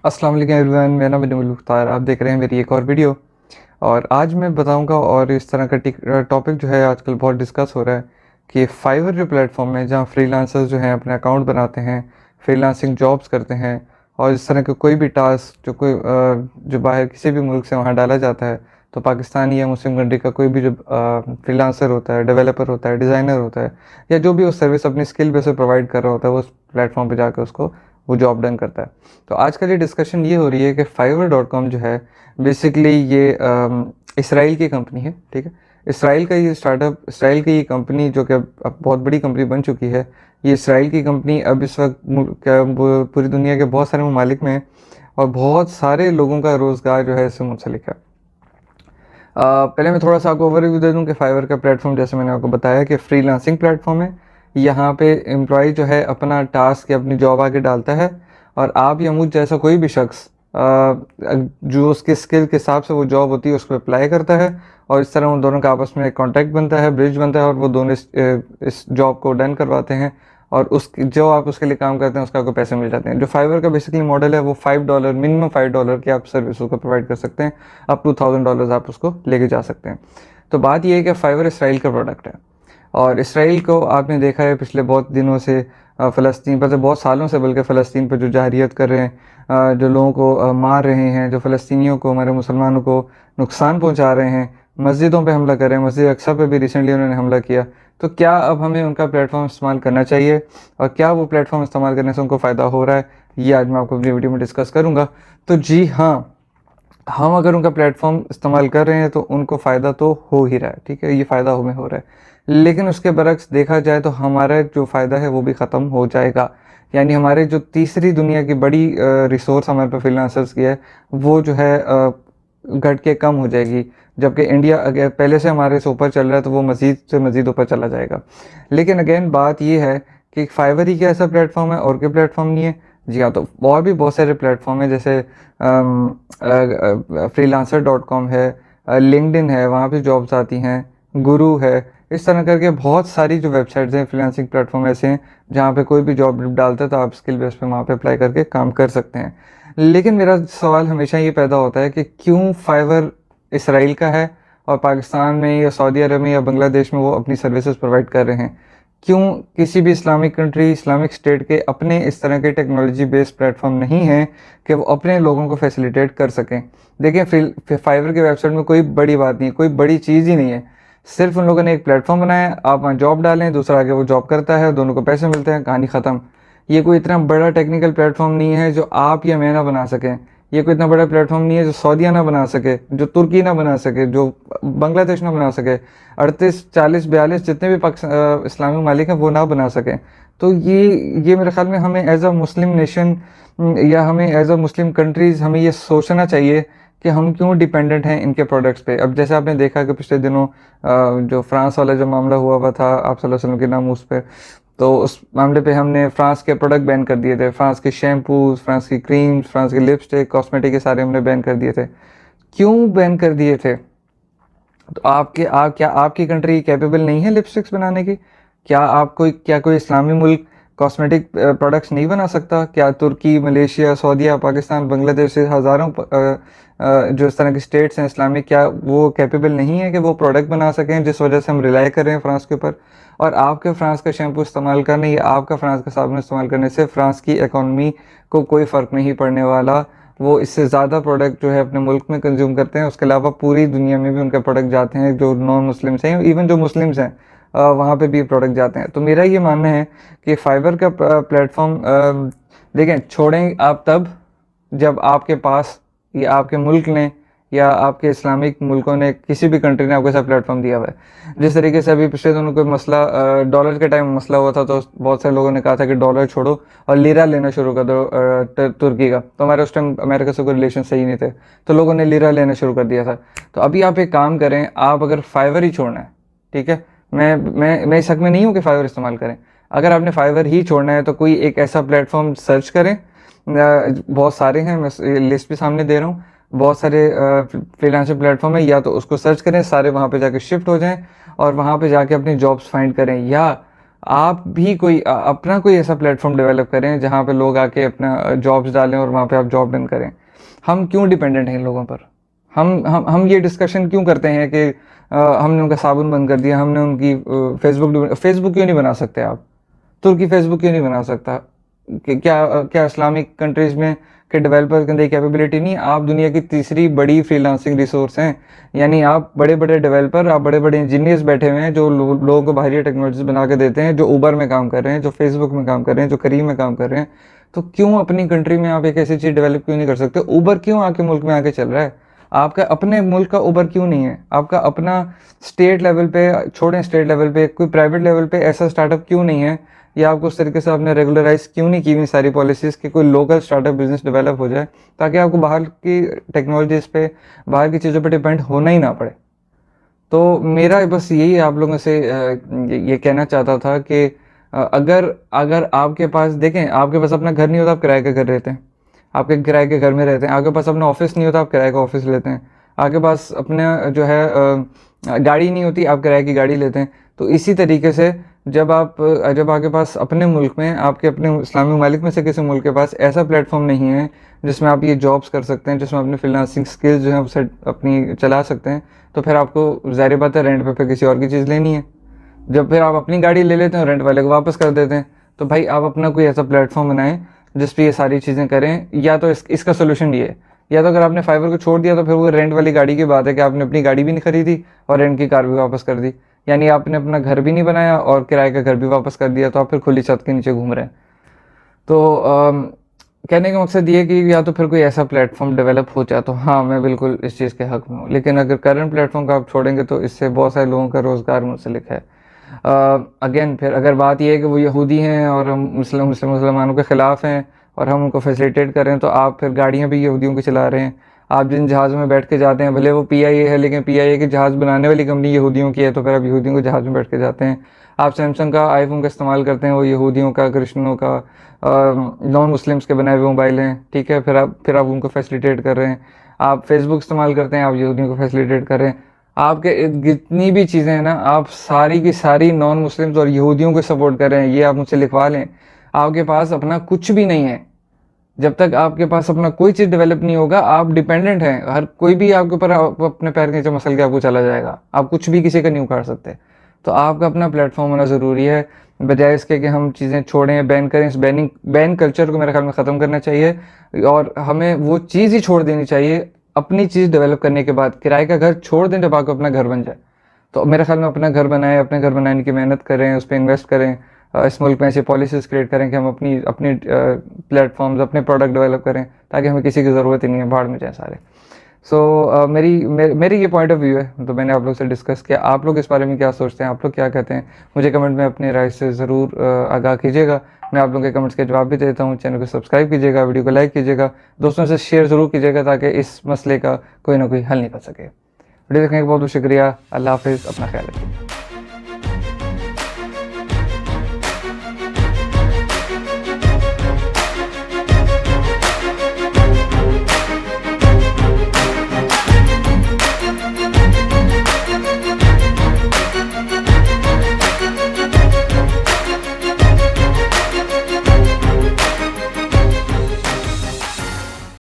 अस्सलाम वालेकुम एवरीवन, मेरा नाम है मुख्तार। आप देख रहे हैं मेरी एक और वीडियो। और आज मैं बताऊंगा और इस तरह का टॉपिक जो है आजकल बहुत डिस्कस हो रहा है कि फाइवर जो प्लेटफॉर्म है जहां फ्रीलांसर्स जो हैं अपने अकाउंट बनाते हैं, फ्रीलांसिंग जॉब्स करते हैं और इस तरह का कोई भी टास्क जो बाहर किसी भी मुल्क से वहां डाला जाता है, तो पाकिस्तान या मुस्लिम कंट्री का कोई भी जो फ्रीलांसर होता है, डेवलपर होता है, डिज़ाइनर होता है या जो भी वो सर्विस अपनी स्किल बेस पे प्रोवाइड कर रहा होता है, वो उस प्लेटफॉर्म पे जाकर उसको वो जॉब डन करता है। तो आज का ये डिस्कशन ये हो रही है कि fiverr.com जो है बेसिकली ये इसराइल की कंपनी है, ठीक है। इसराइल का ये स्टार्टअप, इसराइल की ये कंपनी जो कि अब बहुत बड़ी कंपनी बन चुकी है। ये इसराइल की कंपनी अब इस वक्त पूरी दुनिया के बहुत सारे ममालिक में है और बहुत सारे लोगों का रोज़गार जो है इससे मुंसलिक है। पहले मैं थोड़ा सा आपको ओवरव्यू दे दूं कि फाइवर का प्लेटफॉर्म, जैसे मैंने आपको बताया, कि फ्रीलांसिंग प्लेटफॉर्म है। यहाँ पे एम्प्लॉय जो है अपना टास्क या अपनी जॉब आगे डालता है और आप या मुझ जैसा कोई भी शख्स जो उसके स्किल के हिसाब से वो जॉब होती है उस पर अप्लाई करता है और इस तरह उन दोनों का आपस में एक कॉन्टैक्ट बनता है, ब्रिज बनता है और वो दोनों इस जॉब को डन करवाते हैं और उस जो आप उसके लिए काम करते हैं उसका आपको पैसे मिल जाते हैं। जो फाइवर का बेसिकली मॉडल है वो $5, मिनिमम $5 की आप सर्विस को प्रोवाइड कर सकते हैं, अप टू $1000 आप उसको लेके जा सकते हैं। तो बात ये है कि फाइवर इसराइल का प्रोडक्ट है और इसराइल को आपने देखा है पिछले बहुत दिनों से फ़लस्तीन पर, तो बहुत सालों से बल्कि फ़लस्तीन पर जो जाहिरियत कर रहे हैं, जो लोगों को मार रहे हैं, जो फ़लस्तीनियों को, हमारे मुसलमानों को नुकसान पहुंचा रहे हैं, मस्जिदों पे हमला कर रहे हैं। मस्जिद अक्सा पे भी रिसेंटली उन्होंने हमला किया। तो क्या अब हमें उनका प्लेटफॉर्म इस्तेमाल करना चाहिए और क्या वो प्लेटफॉर्म इस्तेमाल करने से उनको फ़ायदा हो रहा है, ये आज मैं आपको अपनी वीडियो में डिस्कस करूँगा। तो जी हाँ, हम अगर उनका प्लेटफॉर्म इस्तेमाल कर रहे हैं तो उनको फ़ायदा तो हो ही रहा है, ठीक है, ये फ़ायदा हमें हो रहा है। लेकिन उसके बरक्स देखा जाए तो हमारा जो फ़ायदा है वो भी ख़त्म हो जाएगा। यानी हमारे जो तीसरी दुनिया की बड़ी रिसोर्स हमारे पे फ्रीलांसर्स की है, वो जो है घट के कम हो जाएगी। जबकि इंडिया अगर पहले से हमारे से ऊपर चल रहा है तो वो मज़ीद से मज़ीद ऊपर चला जाएगा। लेकिन अगेन बात ये है कि फाइवर ही क्या ऐसा प्लेटफॉर्म है और कोई प्लेटफॉर्म नहीं है? जी हाँ, तो और भी बहुत सारे प्लेटफॉर्म है, जैसे freelancer.com है, लिंक्डइन है, वहाँ पे जॉब्स आती हैं, गुरु है। इस तरह करके बहुत सारी जो वेबसाइट्स हैं, फ्रीलांसिंग प्लेटफॉर्म ऐसे हैं जहाँ पे कोई भी जॉब डालता है तो आप स्किल बेस पे वहाँ पे अप्लाई करके काम कर सकते हैं। लेकिन मेरा सवाल हमेशा ये पैदा होता है कि क्यों फाइवर इसराइल का है और पाकिस्तान में या सऊदी अरब में या बांग्लादेश में वो अपनी सर्विसेज प्रोवाइड कर रहे हैं? क्यों किसी भी इस्लामिक कंट्री, इस्लामिक स्टेट के अपने इस तरह के टेक्नोलॉजी बेस्ड प्लेटफॉर्म नहीं हैं कि वो अपने लोगों को फैसिलिटेट कर सकें? देखें, फाइवर के वेबसाइट में कोई बड़ी बात नहीं है, कोई बड़ी चीज़ ही नहीं है। सिर्फ उन लोगों ने एक प्लेटफॉर्म बनाया, आप वहाँ जॉब डालें, दूसरा आगे वो जॉब करता है, दोनों को पैसे मिलते हैं, कहानी ख़त्म। ये कोई इतना बड़ा टेक्निकल प्लेटफॉर्म नहीं है जो आप या मैं ना बना सकें। ये कोई इतना बड़ा प्लेटफॉर्म नहीं है जो सऊदीया ना बना सके, जो तुर्की ना बना सके, जो बांग्लादेश ना बना सके, 38, 40, 42 जितने भी इस्लामी मालिक हैं वो ना बना सकें। तो ये मेरे ख्याल में हमें एज अ मुस्लिम नेशन या हमें एज अ मुस्लिम कंट्रीज़ हमें ये सोचना चाहिए कि हम क्यों डिपेंडेंट हैं इनके प्रोडक्ट्स पे। अब जैसे आपने देखा कि पिछले दिनों जो फ्रांस वाला जो मामला हुआ हुआ था आप सल्लल्लाहु अलैहि वसल्लम के नाम उस पर, तो उस मामले पे हमने फ्रांस के प्रोडक्ट बैन कर दिए थे। फ्रांस के शैम्पूज, फ्रांस की क्रीम्स, फ्रांस की लिपस्टिक, कॉस्मेटिक, के सारे हमने बैन कर दिए थे। क्यों बैन कर दिए थे? तो क्या आपकी कंट्री कैपेबल नहीं है लिपस्टिक्स बनाने की? क्या कोई इस्लामी मुल्क कॉस्मेटिक प्रोडक्ट्स नहीं बना सकता? क्या तुर्की, मलेशिया, सऊदीया, पाकिस्तान, बांग्लादेश से हज़ारों जो इस तरह के स्टेट्स हैं इस्लामिक, क्या वो कैपेबल नहीं है कि वो प्रोडक्ट बना सकें, जिस वजह से हम रिलाई कर रहे हैं फ्रांस के ऊपर? और आपके फ्रांस का शैम्पू इस्तेमाल करने या आपका फ्रांस का साबुन इस्तेमाल करने से फ्रांस की इकॉनमी को कोई फ़र्क नहीं पड़ने वाला। वो इससे ज़्यादा प्रोडक्ट जो है अपने मुल्क में कंज्यूम करते हैं। उसके अलावा पूरी दुनिया में भी उनके प्रोडक्ट जाते हैं, जो नॉन मुस्लिम्स हैं, इवन जो मुस्लिम्स हैं वहाँ पे भी प्रोडक्ट जाते हैं। तो मेरा ये मानना है कि फाइबर का प्लेटफॉर्म देखें, छोड़ें आप तब जब आपके पास या आपके मुल्क ने या आपके इस्लामिक मुल्कों ने, किसी भी कंट्री ने आपको ऐसा प्लेटफॉर्म दिया हुआ है। जिस तरीके से अभी पिछले दिनों कोई मसला डॉलर के टाइम मसला हुआ था, तो बहुत सारे लोगों ने कहा था कि डॉलर छोड़ो और लीरा लेना शुरू कर दो तुर्की का। तो हमारे उस टाइम अमेरिका से कोई रिलेशन सही नहीं थे, तो लोगों ने लीरा लेना शुरू कर दिया था। तो अभी आप एक काम करें, आप अगर फाइवर ही छोड़ना है, ठीक है, मैं इस हक में नहीं हूँ कि फाइवर इस्तेमाल करें। अगर आपने फाइवर ही छोड़ना है तो कोई एक ऐसा प्लेटफॉर्म सर्च करें, बहुत सारे हैं, मैं लिस्ट भी सामने दे रहा हूँ। बहुत सारे फ्रीलांसर प्लेटफॉर्म है, या तो उसको सर्च करें, सारे वहाँ पे जाके शिफ्ट हो जाएं और वहाँ पे जाके अपनी जॉब्स फाइंड करें। या आप भी कोई अपना कोई ऐसा प्लेटफॉर्म डेवलप करें जहाँ पे लोग आके अपना जॉब्स डालें और वहाँ पे आप जॉब डन करें। हम क्यों डिपेंडेंट हैं इन लोगों पर? हम ये डिस्कशन क्यों करते हैं कि हमने उनका साबुन बंद कर दिया, हमने उनकी फेसबुक क्यों नहीं बना सकते आप? तुर्की फेसबुक क्यों नहीं बना सकता? क्या क्या इस्लामिक कंट्रीज में के डेवलपर के अंदर कैपेबिलिटी नहीं? आप दुनिया की तीसरी बड़ी फ्रीलांसिंग रिसोर्स हैं। यानी आप बड़े बड़े डेवलपर, आप बड़े बड़े इंजीनियर्स बैठे हुए हैं जो लोगों को बाहरी टेक्नोलॉजी बना के देते हैं, जो उबर में काम कर रहे हैं, जो फेसबुक में काम कर रहे हैं, जो करीम में काम कर रहे हैं। तो क्यों अपनी कंट्री में आप एक ऐसी चीज़ डेवलप क्यों नहीं कर सकते? उबर क्यों आपके मुल्क में आके चल रहा है? आपका अपने मुल्क का उबर क्यों नहीं है? आपका अपना स्टेट लेवल पे, छोड़ें स्टेट लेवल पे, कोई प्राइवेट लेवल पे ऐसा स्टार्टअप क्यों नहीं है? या आपको उस तरीके से आपने रेगुलराइज क्यों नहीं की हुई सारी पॉलिसीज़ कि कोई लोकल स्टार्टअप बिजनेस डेवलप हो जाए, ताकि आपको बाहर की टेक्नोलॉजीज़ पे, बाहर की चीज़ों पे डिपेंड होना ही ना पड़े। तो मेरा बस यही आप लोगों से ये कहना चाहता था कि अगर अगर आपके पास, देखें, आपके पास अपना घर नहीं होता, आप किराए का घर रहते हैं, आपके किराए के घर में रहते हैं, आपके पास अपना ऑफिस नहीं होता, आप किराए का ऑफिस लेते हैं, आपके पास अपना जो है गाड़ी नहीं होती, आप किराए की गाड़ी लेते हैं। तो इसी तरीके से जब आपके पास अपने मुल्क में, आपके अपने इस्लामी ममालिक में से किसी मुल्क के पास ऐसा प्लेटफॉर्म नहीं है जिसमें आप ये जॉब्स कर सकते हैं, जिसमें अपने फ्रीलांसिंग स्किल्स जो है उसे अपनी चला सकते हैं, तो फिर आपको ज़ाहिर बात है रेंट पे फिर किसी और की चीज़ लेनी है। जब फिर आप अपनी गाड़ी ले लेते हैं और रेंट वाले को वापस कर देते हैं, तो भाई आप अपना कोई ऐसा प्लेटफॉर्म बनाएं जिस पे ये सारी चीज़ें करें। या तो इसका सोल्यूशन ये है, या तो अगर आपने फाइवर को छोड़ दिया तो फिर वो रेंट वाली गाड़ी की बात है कि आपने अपनी गाड़ी भी नहीं खरीदी और रेंट की कार भी वापस कर दी, यानी आपने अपना घर भी नहीं बनाया और किराए का घर भी वापस कर दिया, तो आप फिर खुली छत के नीचे घूम रहे हैं। तो कहने का मकसद ये कि या तो फिर कोई ऐसा प्लेटफॉर्म डेवलप हो जाए, तो हाँ, मैं बिल्कुल इस चीज़ के हक़ में हूँ। लेकिन अगर करंट प्लेटफॉर्म को आप छोड़ेंगे तो इससे बहुत सारे लोगों का रोज़गार मुंसलिक है। अगेन फिर अगर बात यह है कि वो यहूदी हैं और हम मुसलमानों के ख़िलाफ़ हैं और हम उनको फैसिलिटेट करें, तो आप फिर गाड़ियाँ भी यहूदियों की चला रहे हैं। आप जिन जहाज़ों में बैठ के जाते हैं, भले वो पीआईए है, लेकिन पीआईए की जहाज़ बनाने वाली कंपनी यहूदियों की है, तो फिर आप यहूदियों के जहाज़ में बैठ के जाते हैं। आप सैमसंग का आईफोन का इस्तेमाल करते हैं, वो यहूदियों का, क्रिश्चियनों का, नॉन मुस्लिम्स के बनाए हुए मोबाइल हैं, ठीक है, फिर आप उनको फैसिलिटेट कर रहे हैं। आप फेसबुक इस्तेमाल करते हैं, आप यहूदियों को फैसिलिटेट कर रहे हैं। आपके जितनी भी चीज़ें हैं ना, आप सारी की सारी नॉन मुस्लिम्स और यहूदियों को सपोर्ट कर रहे हैं, ये आप मुझसे लिखवा लें। आपके पास अपना कुछ भी नहीं है। जब तक आपके पास अपना कोई चीज़ डेवलप नहीं होगा, आप डिपेंडेंट हैं। हर कोई भी आपके ऊपर अपने पैर के नीचे मसल के आपको चला जाएगा, आप कुछ भी किसी का नहीं उखाड़ सकते। तो आपका अपना प्लेटफॉर्म होना ज़रूरी है, बजाय इसके कि हम चीज़ें छोड़ें, बैन करें। इस बैन कल्चर को मेरे ख्याल में ख़त्म करना चाहिए और हमें वो चीज़ ही छोड़ देनी चाहिए अपनी चीज़ डेवलप करने के बाद। किराए का घर छोड़ दें जब आपको अपना घर बन जाए, तो मेरे ख्याल में अपना घर बनाएं, अपने घर बनाने की मेहनत करें, उस पर इन्वेस्ट करें। इस मुल्क में ऐसी पॉलिसीज़ क्रिएट करें कि हम अपनी अपनी प्लेटफॉर्म्स, अपने प्रोडक्ट डेवलप करें, ताकि हमें किसी की ज़रूरत ही नहीं है, भाड़ में जाए सारे। सो मेरी ये पॉइंट ऑफ व्यू है, तो मैंने आप लोग से डिस्कस किया। आप लोग इस बारे में क्या सोचते हैं, आप लोग क्या कहते हैं, मुझे कमेंट में अपनी राय से ज़रूर आगाह कीजिएगा। मैं आप लोगों के कमेंट्स के जवाब भी देता हूँ। चैनल को सब्सक्राइब कीजिएगा, वीडियो को लाइक कीजिएगा, दोस्तों से शेयर ज़रूर कीजिएगा, ताकि इस मसले का कोई ना कोई हल निकल सके। वीडियो देखने का बहुत बहुत शुक्रिया। अल्लाह हाफिज़, अपना ख्याल रखिए।